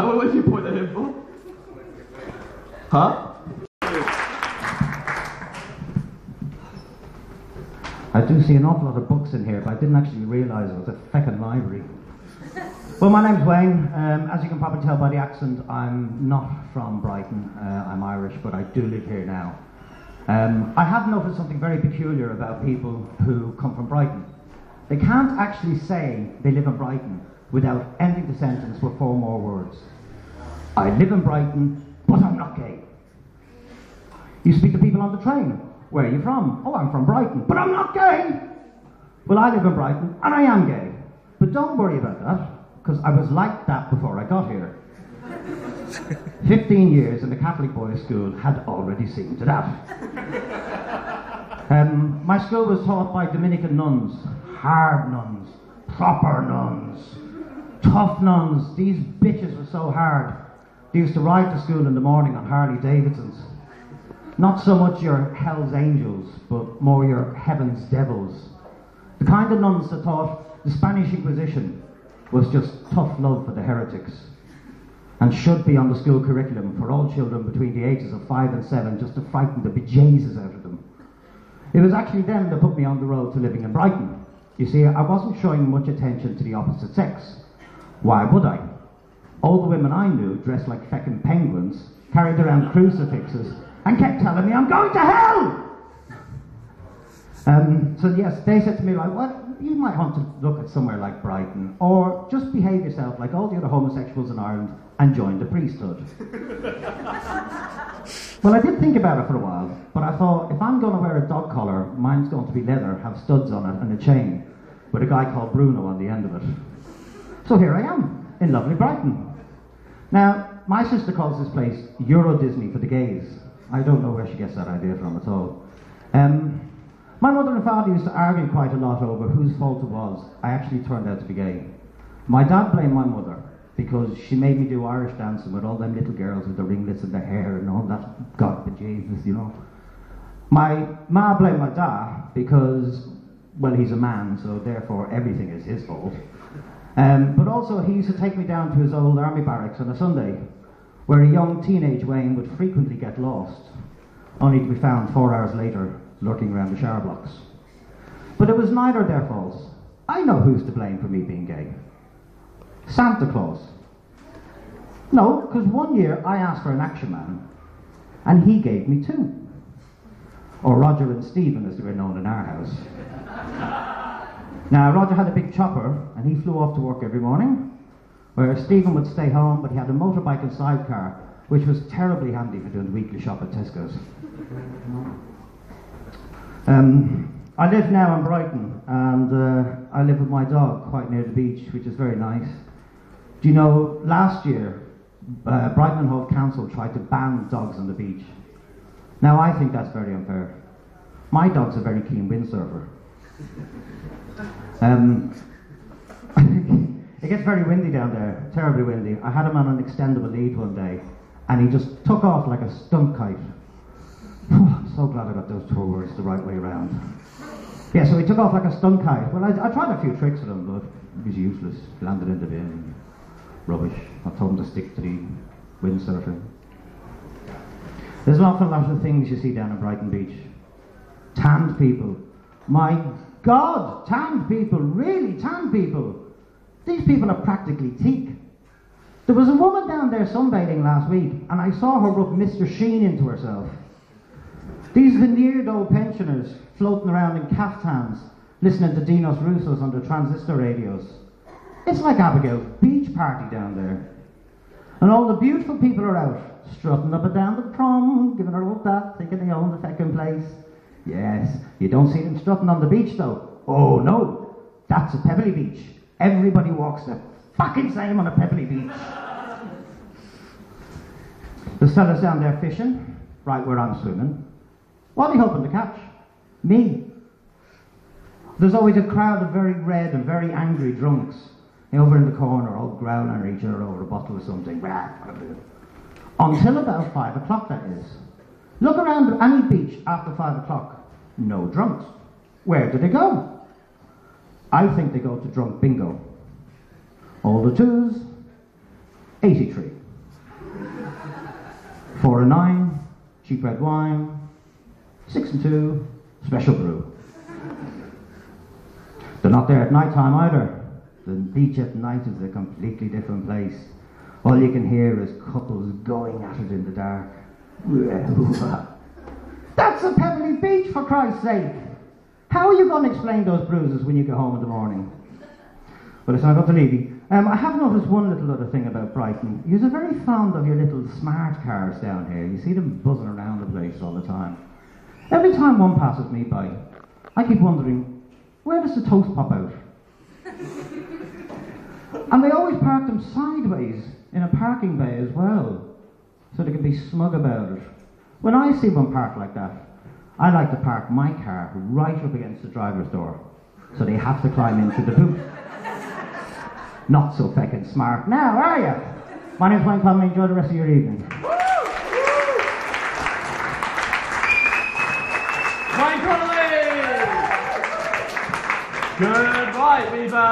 What was you put that in for? Huh? I do see an awful lot of books in here, but I didn't actually realise it was a feckin' library. Well, my name's Wayne. As you can probably tell by the accent, I'm not from Brighton. I'm Irish, but I do live here now. I have noticed something very peculiar about people who come from Brighton. They can't actually say they live in Brighton without ending the sentence with 4 more words. I live in Brighton, but I'm not gay. You speak to people on the train. Where are you from? Oh, I'm from Brighton, but I'm not gay. Well, I live in Brighton, and I am gay. But don't worry about that, because I was like that before I got here. 15 years in the Catholic boys' school had already seen to that. My school was taught by Dominican nuns, hard nuns, proper nuns, tough nuns. These bitches were so hard. They used to ride to school in the morning on Harley Davidsons. Not so much your Hell's Angels, but more your Heaven's Devils. The kind of nuns that thought the Spanish Inquisition was just tough love for the heretics and should be on the school curriculum for all children between the ages of 5 and 7, just to frighten the bejesus out of them. It was actually them that put me on the road to living in Brighton. You see, I wasn't showing much attention to the opposite sex. Why would I? All the women I knew, dressed like feckin' penguins, carried around crucifixes and kept telling me I'm going to hell! So yes, they said to me, like, well, you might want to look at somewhere like Brighton, or just behave yourself like all the other homosexuals in Ireland and join the priesthood. Well, I did think about it for a while, but I thought, if I'm going to wear a dog collar, mine's going to be leather, have studs on it, and a chain, with a guy called Bruno on the end of it. So here I am, in lovely Brighton. Now, my sister calls this place Euro Disney for the gays. I don't know where she gets that idea from at all. My mother and father used to argue quite a lot over whose fault it was I actually turned out to be gay. My dad blamed my mother because she made me do Irish dancing with all them little girls with the ringlets in their hair and all that God bejesus, you know. My ma blamed my dad because, well, he's a man, so therefore everything is his fault. But also he used to take me down to his old army barracks on a Sunday, where a young teenage Wayne would frequently get lost, only to be found 4 hours later lurking around the shower blocks. But it was neither their faults. I know who's to blame for me being gay. Santa Claus. No, because one year I asked for an Action Man, and he gave me 2. Or Roger and Stephen, as they were known in our house. Now, Roger had a big chopper, and he flew off to work every morning, whereas Stephen would stay home, but he had a motorbike and sidecar, which was terribly handy for doing the weekly shop at Tesco's. I live now in Brighton, and I live with my dog quite near the beach, which is very nice. Do you know, last year, Brighton and Hove Council tried to ban dogs on the beach. Now, I think that's very unfair. My dog's a very keen windsurfer. It gets very windy down there, terribly windy. I had him on an extendable lead one day, and he just took off like a stunt kite. I'm so glad I got those 2 words the right way around. Yeah, so he took off like a stunt kite. Well, I tried a few tricks with him, but he was useless. Landed in the bin. Rubbish. I told him to stick to the windsurfing. There's an awful lot of things you see down at Brighton Beach. Tanned people. My God, tanned people. Really tanned people. These people are practically teak. There was a woman down there sunbathing last week, and I saw her rub Mr. Sheen into herself. These veneered old pensioners floating around in caftans, listening to Dinos Roussos on the transistor radios. It's like Abigail's beach party down there. And all the beautiful people are out, strutting up and down the prom, giving her all that, thinking they own the second place. Yes, you don't see them strutting on the beach though. Oh no, that's a pebbly beach. Everybody walks the fucking same on a pebbly beach. There's fellas down there fishing, right where I'm swimming. What are they hoping to catch? Me. There's always a crowd of very red and very angry drunks over in the corner, all growling at each other over a bottle or something. Until about 5 o'clock, that is. Look around any beach after 5 o'clock. No drunks. Where do they go? I think they go to drunk bingo. All the twos, 83. 4 and 9, cheap red wine. 6 and 2, special brew. They're not there at night time either. The beach at night is a completely different place. All you can hear is couples going at it in the dark. That's a pebbly beach, for Christ's sake! How are you going to explain those bruises when you get home in the morning? But listen, I've got to leave you. I have noticed one little other thing about Brighton. You're very fond of your little smart cars down here. You see them buzzing around the place all the time. Every time one passes me by, I keep wondering, where does the toast pop out? And they always park them sideways in a parking bay as well, so they can be smug about it. When I see one parked like that, I like to park my car right up against the driver's door, so they have to climb in through the boot. Not so feckin' smart now, are you? My name's Wayne Conley. Enjoy the rest of your evening. Wayne Conley! Goodbye, Viva!